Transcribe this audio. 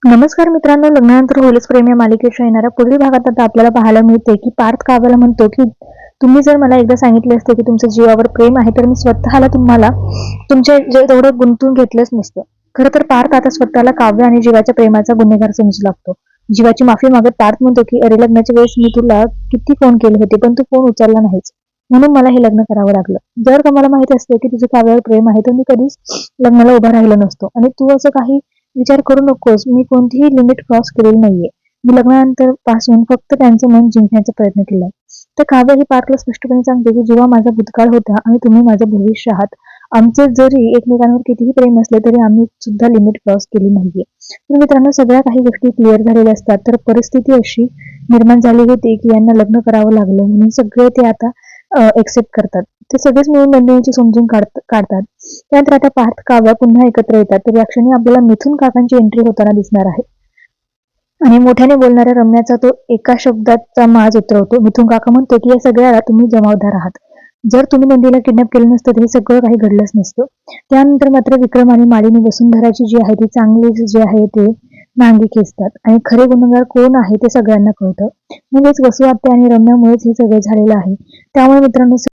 नमस्कार मित्रांनो, लग्नानंतर होलीच प्रेम या मालिकेच्या येणाऱ्या पुढील भागात आता आपल्याला पाहायला मिळते की पार्थ काव्याला म्हणतो की तुम्ही जर मला एकदा सांगितले असते की तुमचं जीवावर प्रेम आहे तर मी स्वतःला तुम्हाला तुमच्या तेवढं गुंतवून घेतलंच नसतं. खरं तर पार्थ आता स्वतःला काव्य आणि जीवाच्या प्रेमाचा गुन्हेगार समजू लागतो. जीवाची माफी मागत पार्थ म्हणतो की अरे, लग्नाच्या वेळेस मी तुला किती फोन केले होते पण तू फोन उचलला नाहीस, म्हणून मला हे लग्न करावं लागलं. जर का मला माहित असते की तुझं काव्यावर प्रेम आहे तर मी कधीच लग्नाला उभा राहिलो नसतो. आणि तू असं काही विचार करू नकोस, मी कोणतीही लिमिट क्रॉस केलेली नाहीये. मी लग्नानंतर पासून फक्त त्यांचं मन जिंकण्याचा प्रयत्न केलाय. तर काव्य हे पार्थला स्पष्टपणे सांगते की जेव्हा माझा भूतकाळ होता आणि तुम्ही माझं भविष्य आहात, आमचे जरी एकमेकांवर कितीही प्रेम असले तरी आम्ही सुद्धा लिमिट क्रॉस केली नाहीये. तर मित्रांनो, सगळ्या काही गोष्टी क्लिअर झालेल्या असतात तर परिस्थिती अशी निर्माण झाली होती की यांना लग्न करावं लागलं, म्हणून सगळे ते आता एक्सेप्ट करतात. ते सगळेच मिळून नंदिनीची समजून काढतात. त्यानंतर आता पार्थ काव्य पुन्हा एकत्र येतात तर या क्षणी आपल्याला मिथुन काकांची एंट्री होताना दिसणार आहे. आणि मोठ्याने बोलणाऱ्या रम्याचा तो एका शब्दाचा माज उतरवतो. मिथुन काका म्हणतो की या सगळ्याला तुम्ही जबाबदार आहात. जर तुम्ही नंदीला किडनॅप केलं नसतं तर हे सगळं काही घडलंच नसतं. त्यानंतर मात्र विक्रम आणि मालिनी वसुंधराची जी आहे ती चांगली जे आहे ते नांगी खेचतात आणि खरे गुन्हेगार कोण आहे ते सगळ्यांना कळतं. म्हणजेच वसु आत्या आणि रम्यामुळेच हे सगळं झालेलं आहे. त्यामुळे मित्रांनो,